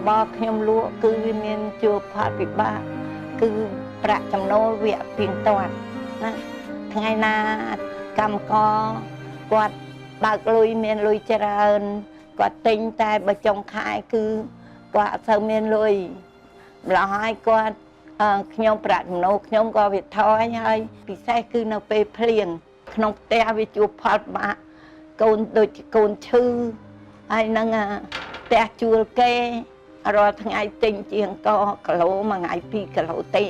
របស់ខ្ញុំលក់គឺវាមានជួបផលពិបាកគឺប្រាក់ចំណូលវាពីងទាត់ណាថ្ងៃណាកម្មករគាត់បើកលុយមានលុយច្រើនគាត់ទិញតែបើចុងខែគឺគាត់អត់សូវមានលុយម្ល៉េះហើយគាត់ខ្ញុំប្រាក់ចំណូលខ្ញុំក៏វាថយហើយពិសេសគឺនៅពេលភ្លៀងក្នុងផ្ទះវាជួបផលពិបាកកូនដូចជាកូនឈឺហើយនឹងផ្ទះជួលគេរាល់ថ្ងៃទិញជាងកគីឡូមួយថ្ងៃ2គីឡូទេ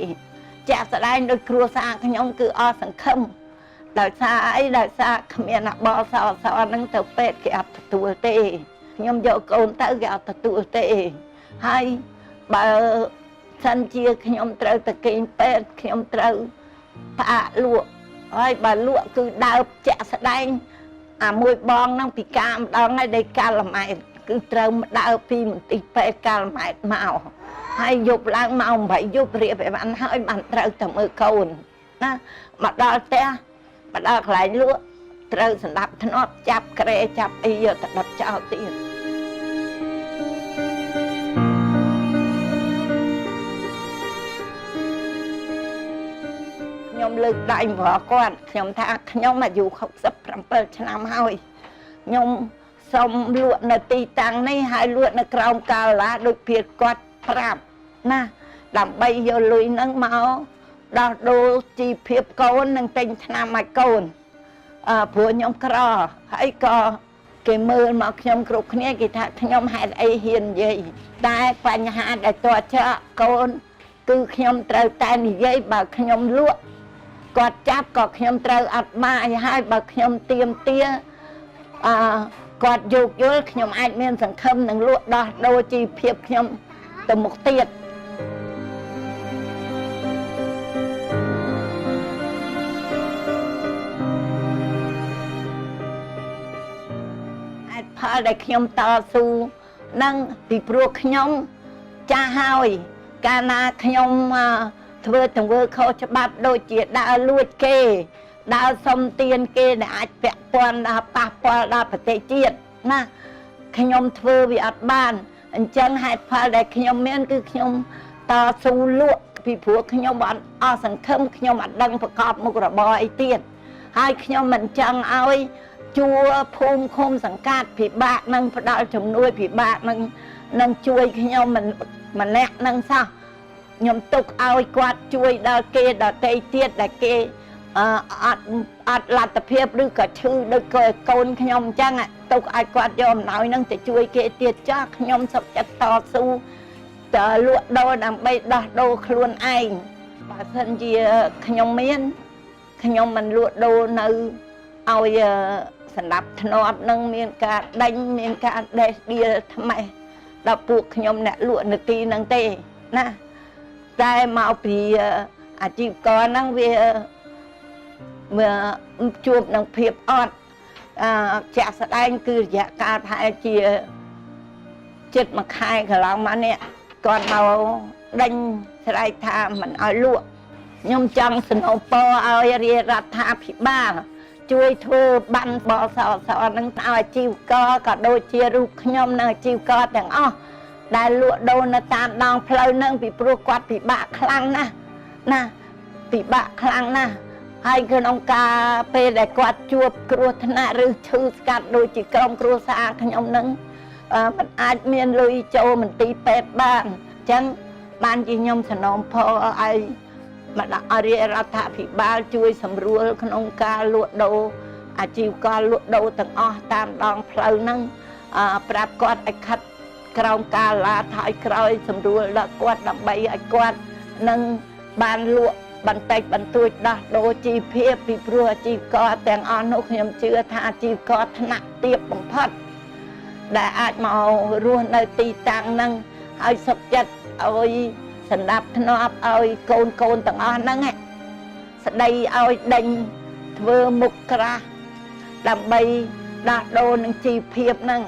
ជាក់ស្ដែងដោយគ្រួសារខ្ញុំគឺអស់សង្ឃឹមដោយសារអីដោយសារគ្មានអបអរសាហ្នឹងទៅពេទ្យគេអត់ទទួលទេខ្ញុំយកកូនទៅគេអត់ទទួលទេហើយបើសិនជាខ្ញុំត្រូវទៅគេងពេទ្យខ្ញុំត្រូវផ្អាកលក់ហើយបើលក់គឺដើបជាក់ស្ដែងអាមួយបងហ្នឹងពិការម្ដងហើយដែលកាលម៉ែតគឺត្រូវដើរពីមន្ទីរពេទ្យកាលម៉ែតមកហើយយប់ឡើងម៉ោង8យប់រៀបឲ្យបានហើយបានត្រូវទៅមើលកូនណាមកដល់ផ្ទះមកដល់កន្លែងលក់ត្រូវសម្ដាប់ធ្នាប់ចាប់ក្រែចាប់អីយកទៅដុតចោលទៀតខ្ញុំលើកដៃមកគាត់ខ្ញុំថាខ្ញុំអាយុ67ឆ្នាំហើយខ្ញុំសូមលក់នៅទីតាំងនេះហើយលក់នៅក្រោមកាឡាដូចពីគាត់ប្រាប់ណាដើម្បីយកលុយហ្នឹងមកដោះដូរជីវភាពកូននិងទិញថ្នាំឲ្យកូនព្រោះខ្ញុំក្រហើយក៏គេមើលមកខ្ញុំគ្រប់គ្នាគេថាខ្ញុំហេតុអីហ៊ាននិយាយតែបញ្ហាដែលតើចាក់កូនគឺខ្ញុំត្រូវតែនិយាយបើខ្ញុំលក់គាត់ចាប់ក៏ខ្ញុំត្រូវអត់បាយហើយបើខ្ញុំទៀមទាគាត់យោគយល់ខ្ញុំអាចមានសង្ឃឹមនឹងលក់ដោះដូរជីវភាពខ្ញុំទៅមុខទៀតហេតុផលដែលខ្ញុំតស៊ូនឹងពីព្រោះខ្ញុំចាស់ហើយកាលណាខ្ញុំធ្វើទង្វើខុសច្បាប់ដូចជាដើរលួចគេដើរសុំទានគេដែលអាចពាក់ព័ន្ធដល់ប៉ះពាល់ដល់ប្រទេសជាតិណាខ្ញុំធ្វើវាអត់បានអញ្ចឹងហេតុផលដែលខ្ញុំមានគឺខ្ញុំតស៊ូលក់ពីព្រោះខ្ញុំអត់អស់សង្ឃឹមខ្ញុំអត់ដឹងប្រកបមុខរបរអីទៀតហើយខ្ញុំមិនចង់ឲ្យជួភូមិឃុំសង្កាត់ពិបាកនឹងផ្ដល់ជំនួយពិបាកនឹងជួយខ្ញុំម្នាក់នឹងសោះខ្ញុំទុកឲ្យគាត់ជួយដល់គេដទៃទៀតដែលគេអត់លទ្ធភាពឬក៏ឈឺដូចកូនខ្ញុំអញ្ចឹងទុកឲ្យគាត់យកអំណោយនឹងទៅជួយគេទៀតចាស់ខ្ញុំសុខចិត្តតស៊ូតលក់ដូរដើម្បីដោះដូរខ្លួនឯងបើសិនជាខ្ញុំមានខ្ញុំមិនលក់ដូរនៅឲ្យសម្រាប់ធ្នាប់នឹងមានការដេញមានការដេះដៀលថ្មេះដល់ពួកខ្ញុំអ្នកលក់នៅទីហ្នឹងទេណាតែមកពីអាជីវករហ្នឹងវាជួបនឹងភាពអត់ជាក់ស្ដែងគឺរយៈកាលប្រហែលជាជិត1ខែកន្លងមកនេះគាត់មកដេញស្រែកថាមិនឲ្យលក់ខ្ញុំចង់សនើពរឲ្យរាជរដ្ឋាភិបាលជួយធ្វើបានបលសនឹងឲ្យអាជីវករក៏ដូចជារូបខ្ញុំនិងអាជីវករទាំងអស់ដែលលក់ដូរនៅតាមដងផ្លូវនឹងពីព្រោះគាត់ពិបាកខ្លាំងណាស់ណាពិបាកខ្លាំងណាស់ហើយក្នុងការពេលដែលគាត់ជួបគ្រោះថ្នាក់ឬឈឺស្កាត់ដូចជាក្រុមគ្រួសារខ្ញុំនឹងមិនអាចមានលុយចូលមន្ទីរពេទ្យបានអញ្ចឹងបានជាខ្ញុំសនំផឲ្យរាជរដ្ឋាភិបាលជួយសម្រួលក្នុងការលក់ដូរអាជីវករលក់ដូរទាំងអស់តាមដងផ្លូវហ្នឹងប្រាប់គាត់ឲ្យខិតក្រោមការឡាថយក្រោយសម្រួលដល់គាត់ដើម្បីឲ្យគាត់នឹងបានលក់បន្តិចបន្តួចដោះដូរជីវភាពពីព្រោះអាជីវករទាំងអស់នោះខ្ញុំជឿថាអាជីវករថ្នាក់ទាបបំផុតដែលអាចមករស់នៅទីតាំងហ្នឹងឲ្យសុខចិត្តឲ្យសម្ដាប់ធ្នាប់ឲ្យកូនទាំងអស់ហ្នឹងស្ដីឲ្យដេញធ្វើមុខក្រាស់ដើម្បីដោះដូរនឹងជីវភាពហ្នឹង